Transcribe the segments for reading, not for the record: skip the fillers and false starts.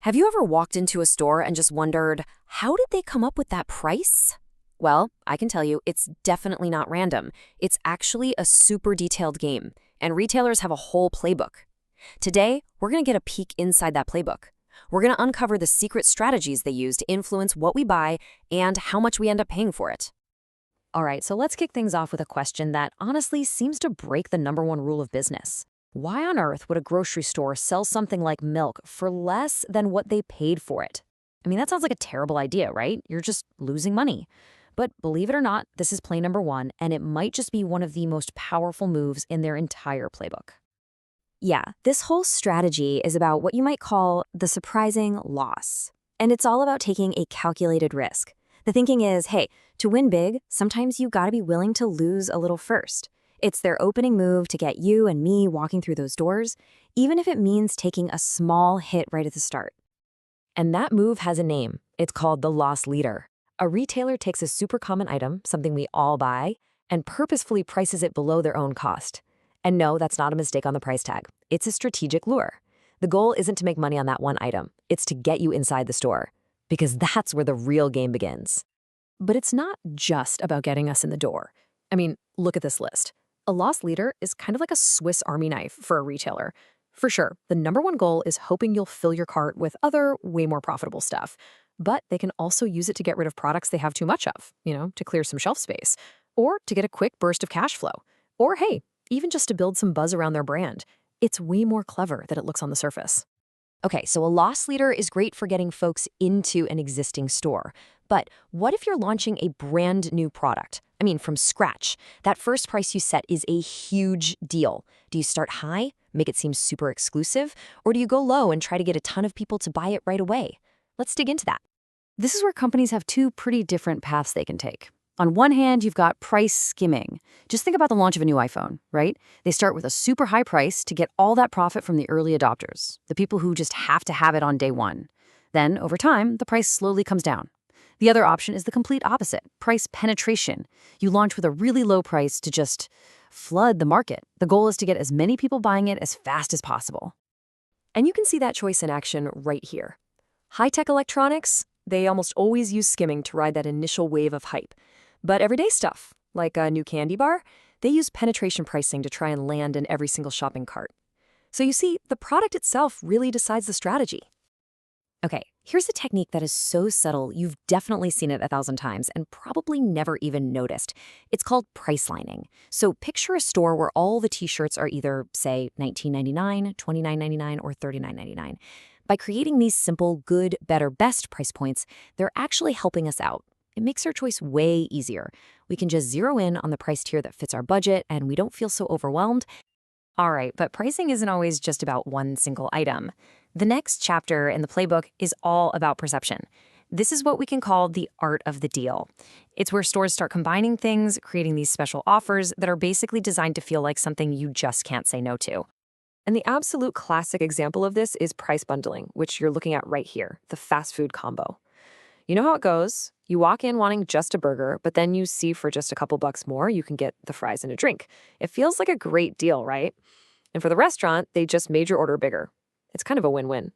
Have you ever walked into a store and just wondered, how did they come up with that price? Well, I can tell you, it's definitely not random. It's actually a super detailed game, and retailers have a whole playbook. Today, we're going to get a peek inside that playbook. We're going to uncover the secret strategies they use to influence what we buy and how much we end up paying for it. All right, so let's kick things off with a question that honestly seems to break the number one rule of business. Why on earth would a grocery store sell something like milk for less than what they paid for it? I mean, that sounds like a terrible idea, right? You're just losing money. But believe it or not, this is play number one, and it might just be one of the most powerful moves in their entire playbook. Yeah, this whole strategy is about what you might call the surprising loss. And it's all about taking a calculated risk. The thinking is, hey, to win big, sometimes you gotta be willing to lose a little first. It's their opening move to get you and me walking through those doors, even if it means taking a small hit right at the start. And that move has a name. It's called the loss leader. A retailer takes a super common item, something we all buy, and purposefully prices it below their own cost. And no, that's not a mistake on the price tag. It's a strategic lure. The goal isn't to make money on that one item. It's to get you inside the store, because that's where the real game begins. But it's not just about getting us in the door. I mean, look at this list. A loss leader is kind of like a Swiss Army knife for a retailer. For sure, the number one goal is hoping you'll fill your cart with other, way more profitable stuff. But they can also use it to get rid of products they have too much of, to clear some shelf space, or to get a quick burst of cash flow. Or hey, even just to build some buzz around their brand. It's way more clever than it looks on the surface. Okay, so a loss leader is great for getting folks into an existing store. But what if you're launching a brand new product? I mean, from scratch. That first price you set is a huge deal. Do you start high, make it seem super exclusive, or do you go low and try to get a ton of people to buy it right away? Let's dig into that. This is where companies have two pretty different paths they can take. On one hand, you've got price skimming. Just think about the launch of a new iPhone, right? They start with a super high price to get all that profit from the early adopters, the people who just have to have it on day one. Then, over time, the price slowly comes down. The other option is the complete opposite, price penetration. You launch with a really low price to just flood the market. The goal is to get as many people buying it as fast as possible. And you can see that choice in action right here. High-tech electronics, they almost always use skimming to ride that initial wave of hype. But everyday stuff, like a new candy bar, they use penetration pricing to try and land in every single shopping cart. So you see, the product itself really decides the strategy. Okay, here's a technique that is so subtle you've definitely seen it 1,000 times and probably never even noticed. It's called price lining. So picture a store where all the t-shirts are either, say, $19.99, $29.99, or $39.99. By creating these simple good, better, best price points, they're actually helping us out. It makes our choice way easier. We can just zero in on the price tier that fits our budget, and we don't feel so overwhelmed. All right, but pricing isn't always just about one single item. The next chapter in the playbook is all about perception. This is what we can call the art of the deal. It's where stores start combining things, creating these special offers that are basically designed to feel like something you just can't say no to. And the absolute classic example of this is price bundling, which you're looking at right here, the fast food combo. You know how it goes. You walk in wanting just a burger, but then you see for just a couple bucks more, you can get the fries and a drink. It feels like a great deal, right? And for the restaurant, they just made your order bigger. It's kind of a win-win.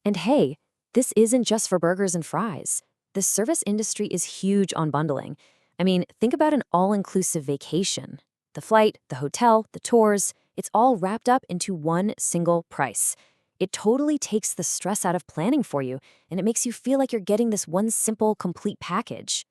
And hey, this isn't just for burgers and fries. The service industry is huge on bundling. I mean, think about an all-inclusive vacation. The flight, the hotel, the tours, it's all wrapped up into one single price. It totally takes the stress out of planning for you, and it makes you feel like you're getting this one simple, complete package.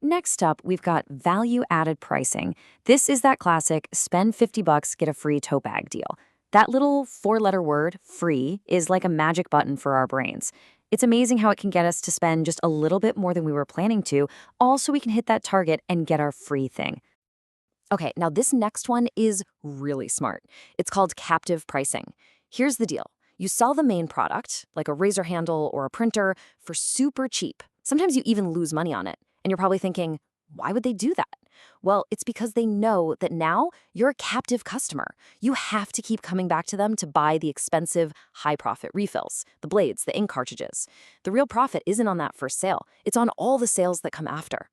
Next up, we've got value-added pricing. This is that classic spend 50 bucks, get a free tote bag deal. That little four-letter word, free, is like a magic button for our brains. It's amazing how it can get us to spend just a little bit more than we were planning to, all so we can hit that target and get our free thing. Okay, now this next one is really smart. It's called captive pricing. Here's the deal. You sell the main product, like a razor handle or a printer, for super cheap. Sometimes you even lose money on it. And you're probably thinking, why would they do that? Well, it's because they know that now you're a captive customer. You have to keep coming back to them to buy the expensive, high-profit refills, the blades, the ink cartridges. The real profit isn't on that first sale. It's on all the sales that come after.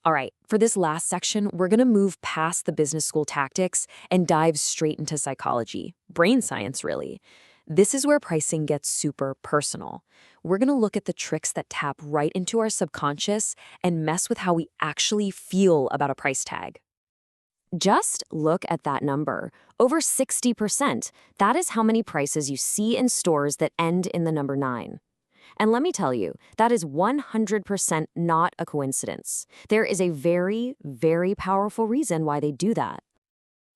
All right, for this last section, we're going to move past the business school tactics and dive straight into psychology, brain science, really. This is where pricing gets super personal. We're going to look at the tricks that tap right into our subconscious and mess with how we actually feel about a price tag. Just look at that number. Over 60%. That is how many prices you see in stores that end in the number 9. And let me tell you, that is 100% not a coincidence. There is a very, very powerful reason why they do that.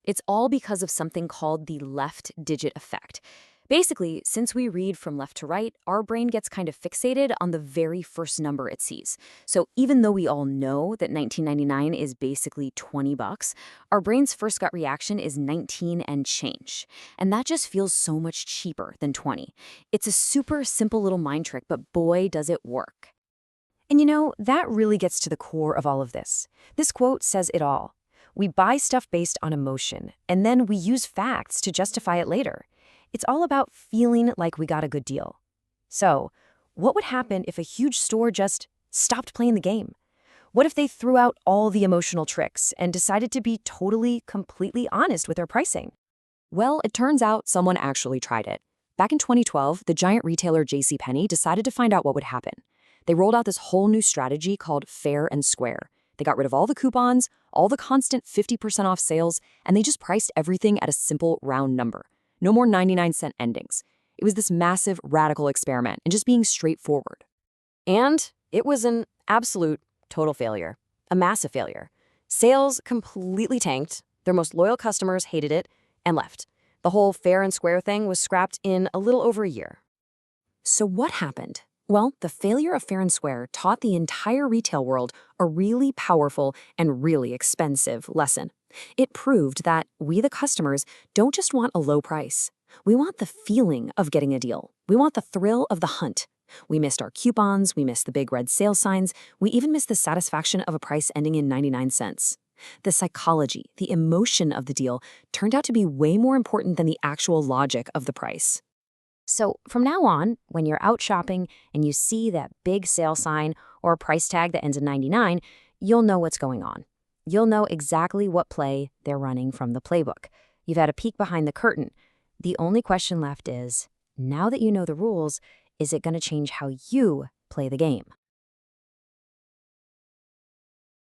It's all because of something called the left digit effect. Basically, since we read from left to right, our brain gets kind of fixated on the very first number it sees. So even though we all know that 19.99 is basically 20 bucks, our brain's first gut reaction is 19 and change. And that just feels so much cheaper than 20. It's a super simple little mind trick, but boy, does it work. And that really gets to the core of all of this. This quote says it all. We buy stuff based on emotion, and then we use facts to justify it later. It's all about feeling like we got a good deal. So, what would happen if a huge store just stopped playing the game? What if they threw out all the emotional tricks and decided to be totally, completely honest with their pricing? Well, it turns out someone actually tried it. Back in 2012, the giant retailer JCPenney decided to find out what would happen. They rolled out this whole new strategy called Fair and Square. They got rid of all the coupons, all the constant 50% off sales, and they just priced everything at a simple round number. No more 99-cent endings. It was this massive, radical experiment in just being straightforward. And it was an absolute, total failure. A massive failure. Sales completely tanked, their most loyal customers hated it, and left. The whole Fair and Square thing was scrapped in a little over a year. So what happened? Well, the failure of Fair and Square taught the entire retail world a really powerful and really expensive lesson. It proved that we, the customers, don't just want a low price. We want the feeling of getting a deal. We want the thrill of the hunt. We missed our coupons, we missed the big red sale signs, we even missed the satisfaction of a price ending in 99 cents. The psychology, the emotion of the deal turned out to be way more important than the actual logic of the price. So from now on, when you're out shopping and you see that big sale sign or a price tag that ends in 99, you'll know what's going on. You'll know exactly what play they're running from the playbook. You've had a peek behind the curtain. The only question left is, now that you know the rules, is it going to change how you play the game?